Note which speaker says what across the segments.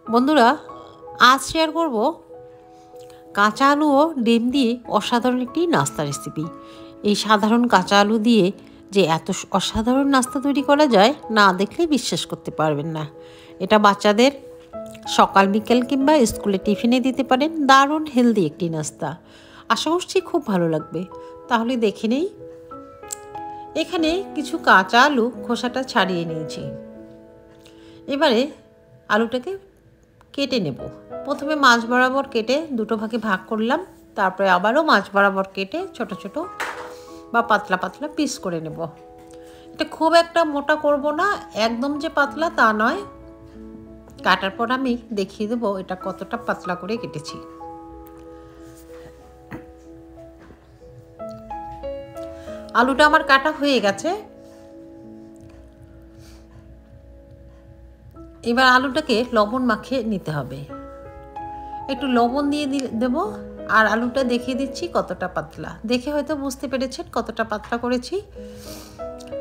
Speaker 1: বন্ধুরা, আজ শেয়ার করব কাঁচা আলু ও ডিম দিয়ে অসাধারণ একটি নাস্তা রেসিপি। এই সাধারণ কাঁচা আলু দিয়ে যে এত অসাধারণ নাস্তা তৈরি করা যায়, না দেখলে বিশ্বাস করতে পারবেন না। এটা বাচ্চাদের সকাল বিকেল কিংবা স্কুলে টিফিনে দিতে পারেন। দারুণ হেলদি একটি নাস্তা। আশা করছি খুব ভালো লাগবে। তাহলে দেখে নেই। এখানে কিছু কাঁচা আলু খোসাটা ছাড়িয়ে নিয়েছি। এবারে আলুটাকে কেটে নেব। প্রথমে মাছ বরাবর কেটে দুটো ভাগে ভাগ করলাম, তারপরে আবারও মাছ বরাবর কেটে ছোট ছোট বা পাতলা পাতলা পিস করে নেব। এটা খুব একটা মোটা করব না, একদম যে পাতলা তা নয়। কাটার পর আমি দেখিয়ে দেবো এটা কতটা পাতলা করে কেটেছি। আলুটা আমার কাটা হয়ে গেছে। এবার আলুটাকে লবণ মাখিয়ে নিতে হবে। একটু লবণ দিয়ে দেবো। আর আলুটা দেখিয়ে দিচ্ছি কতটা পাতলা। দেখে হয়তো বুঝতে পেরেছেন কতটা পাতলা করেছি।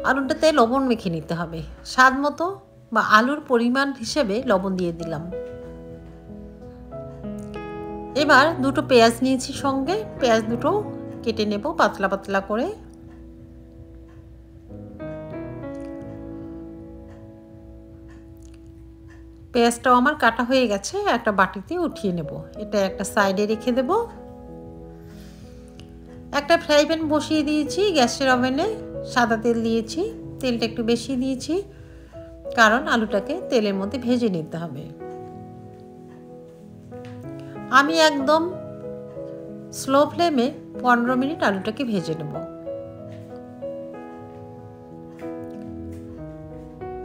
Speaker 1: আলুটাতে লবণ মেখে নিতে হবে স্বাদ মতো, বা আলুর পরিমাণ হিসেবে লবণ দিয়ে দিলাম। এবার দুটো পেঁয়াজ নিয়েছি সঙ্গে, পেঁয়াজ দুটো কেটে নেব পাতলা পাতলা করে। পেঁয়াজটাও আমার কাটা হয়ে গেছে, একটা বাটিতে উঠিয়ে নেব। এটা একটা সাইডে রেখে দেব। একটা ফ্রাই প্যান বসিয়ে দিয়েছি গ্যাসের ওভেনে। সাদা তেল দিয়েছি, তেলটা একটু বেশি দিয়েছি কারণ আলুটাকে তেলের মধ্যে ভেজে নিতে হবে। আমি একদম স্লো ফ্লেমে 15 মিনিট আলুটাকে ভেজে নেব।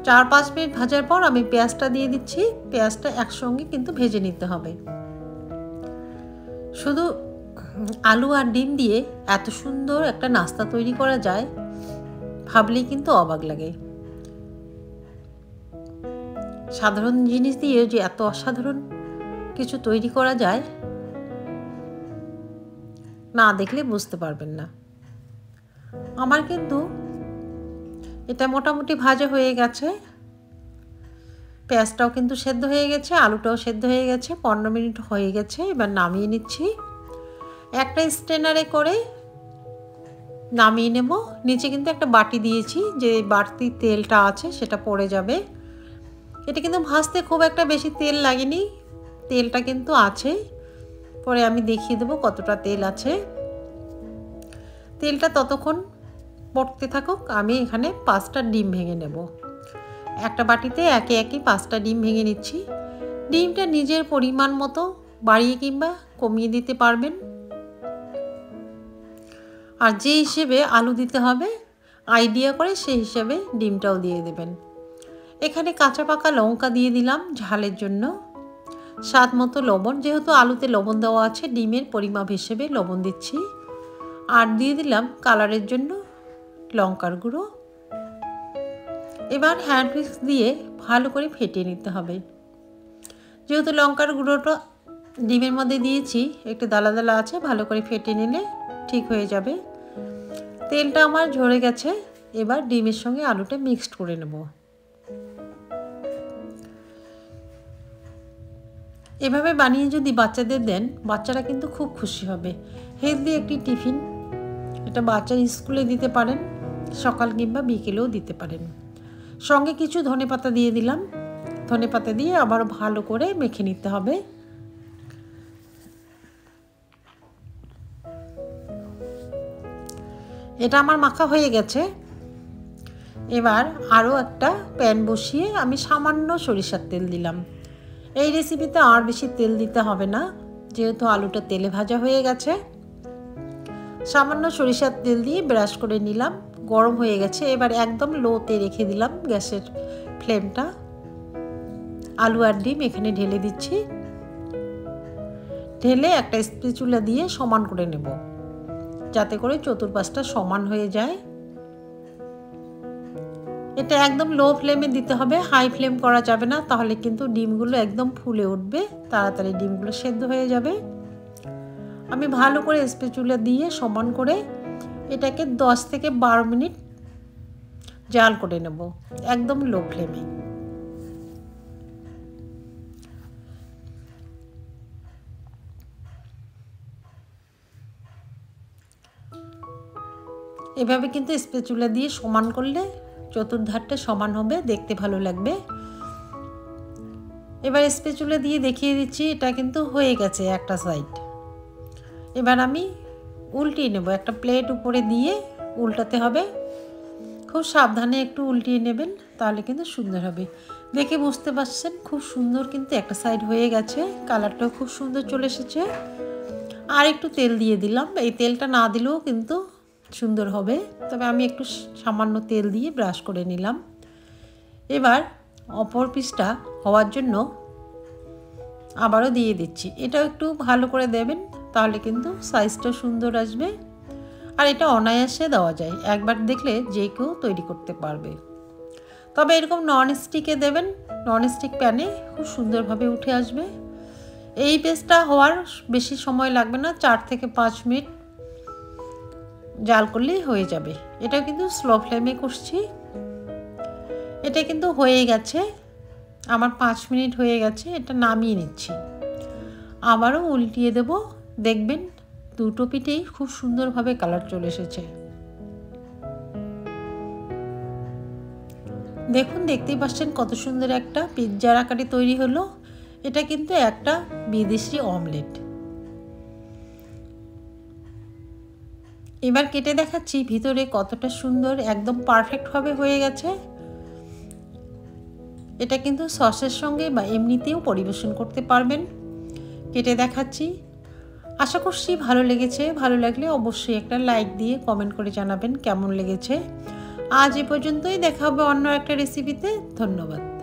Speaker 1: 4-5 মিনিট ভাজার পর আমি পেঁয়াজটা দিয়ে দিচ্ছি। পেঁয়াজটা একসঙ্গে কিন্তু ভেজে নিতে হবে। শুধু আলু আর ডিম দিয়ে এত সুন্দর একটা নাস্তা তৈরি করা যায়, ভাবলেই কিন্তু অবাক লাগে। সাধারণ জিনিস দিয়ে যে এত অসাধারণ কিছু তৈরি করা যায়, না দেখলে বুঝতে পারবেন না। আমার কিন্তু এটা মোটামুটি ভাজা হয়ে গেছে। পেঁয়াজটাও কিন্তু সেদ্ধ হয়ে গেছে, আলুটাও সেদ্ধ হয়ে গেছে। 15 মিনিট হয়ে গেছে। এবার নামিয়ে নিচ্ছি। একটা স্ট্রেনারে করে নামিয়ে নেব। নিচে কিন্তু একটা বাটি দিয়েছি, যে বাড়তি তেলটা আছে সেটা পড়ে যাবে। এটা কিন্তু ভাজতে খুব একটা বেশি তেল লাগেনি, তেলটা কিন্তু আছে। পরে আমি দেখিয়ে দেবো কতটা তেল আছে। তেলটা ততক্ষণ পড়তে থাকুক। আমি এখানে 5টা ডিম ভেঙে নেব। একটা বাটিতে একে একে 5টা ডিম ভেঙে নিচ্ছি। ডিমটা নিজের পরিমাণ মতো বাড়িয়ে কিংবা কমিয়ে দিতে পারবেন। আর যে হিসেবে আলু দিতে হবে আইডিয়া করে সেই হিসেবে ডিমটাও দিয়ে দেবেন। এখানে কাঁচা পাকা লঙ্কা দিয়ে দিলাম ঝালের জন্য। স্বাদ মতো লবণ, যেহেতু আলুতে লবণ দেওয়া আছে ডিমের পরিমাপ হিসেবে লবণ দিচ্ছি। আর দিয়ে দিলাম কালারের জন্য লঙ্কার গুঁড়ো। এবার হ্যান্ড উইক্স দিয়ে ভালো করে ফেটিয়ে নিতে হবে। যেহেতু লঙ্কার গুঁড়োটা ডিমের মধ্যে দিয়েছি, একটু দালা দালা আছে, ভালো করে ফেটিয়ে নিলে ঠিক হয়ে যাবে। তেলটা আমার ঝরে গেছে। এবার ডিমের সঙ্গে আলুটা মিক্সড করে নেব। এভাবে বানিয়ে যদি বাচ্চাদের দেন, বাচ্চারা কিন্তু খুব খুশি হবে। হেলদি একটি টিফিন। এটা বাচ্চার স্কুলে দিতে পারেন, সকাল কিংবা বিকেলেও দিতে পারেন। সঙ্গে কিছু ধনেপাতা দিয়ে দিলাম। ধনেপাতা দিয়ে আবার ভালো করে মেখে নিতে হবে। এটা আমার মাখা হয়ে গেছে। এবার আরও একটা প্যান বসিয়ে আমি সামান্য সরিষার তেল দিলাম। এই রেসিপিতে আর বেশি তেল দিতে হবে না, যেহেতু আলুটা তেলে ভাজা হয়ে গেছে। সামান্য সরিষার তেল দিয়ে ব্রাশ করে নিলাম। গরম হয়ে গেছে। এবার একদম লোতে রেখে দিলাম গ্যাসের ফ্লেমটা। আলু আর ডিম এখানে ঢেলে দিচ্ছি। ঢেলে একটা স্প্যাচুলা দিয়ে সমান করে নেব, যাতে করে চতুর্পাশটা সমান হয়ে যায়। এটা একদম লো ফ্লেমে দিতে হবে, হাই ফ্লেম করা যাবে না, তাহলে কিন্তু ডিমগুলো একদম ফুলে উঠবে, তাড়াতাড়ি ডিমগুলো সেদ্ধ হয়ে যাবে। আমি ভালো করে স্প্যাচুলা দিয়ে সমান করে এটাকে 10 থেকে 12 মিনিট জাল করে নেব, একদম লো ফ্লেমে। এভাবে কিন্তু স্প্যাচুলা দিয়ে সমান করলে চতুর্ধারটা সমান হবে, দেখতে ভালো লাগবে। এবার স্প্যাচুলা দিয়ে দেখিয়ে দিচ্ছি, এটা কিন্তু হয়ে গেছে একটা সাইড। এবার আমি উল্টিয়ে নেব, একটা প্লেট উপরে দিয়ে উল্টাতে হবে। খুব সাবধানে একটু উল্টিয়ে নেবেন, তাহলে কিন্তু সুন্দর হবে। দেখে বুঝতে পারছেন খুব সুন্দর কিন্তু একটা সাইড হয়ে গেছে, কালারটাও খুব সুন্দর চলে এসেছে। আর একটু তেল দিয়ে দিলাম, এই তেলটা না দিলেও কিন্তু সুন্দর হবে, তবে আমি একটু সামান্য তেল দিয়ে ব্রাশ করে নিলাম। এবার অপর পিসটা হওয়ার জন্য আবারও দিয়ে দিচ্ছি, এটাও একটু ভালো করে দেবেন, তাহলে কিন্তু সাইজটা সুন্দর আসবে। আর এটা অনায়াসে দেওয়া যায়, একবার দেখলে যে কেউ তৈরি করতে পারবে। তবে এরকম ননস্টিকে দেবেন, ননস্টিক প্যানে খুব সুন্দরভাবে উঠে আসবে। এই পেস্টটা হওয়ার বেশি সময় লাগবে না, 4 থেকে 5 মিনিট জাল করলেই হয়ে যাবে। এটাও কিন্তু স্লো ফ্লেমে করছি। এটা কিন্তু হয়ে গেছে, আমার 5 মিনিট হয়ে গেছে, এটা নামিয়ে নিচ্ছি। আবারও উল্টিয়ে দেব, দেখবেন দুটো পিঠেই খুব সুন্দরভাবে কালার চলে এসেছে। দেখুন, দেখতেই পাচ্ছেন কত সুন্দর একটা পিৎজার আকারে তৈরি হলো। এটা কিন্তু একটা বিদেশি অমলেট। এবার কেটে দেখাচ্ছি ভিতরে কতটা সুন্দর, একদম পারফেক্টভাবে হয়ে গেছে। এটা কিন্তু সসের সঙ্গে বা এমনিতেও পরিবেশন করতে পারবেন। কেটে দেখাচ্ছি, আশা করছি ভালো লেগেছে। ভালো লাগলে অবশ্যই একটা লাইক দিয়ে কমেন্ট করে জানাবেন কেমন লেগেছে। আজ এ পর্যন্তই, দেখা হবে অন্য একটা রেসিপিতে। ধন্যবাদ।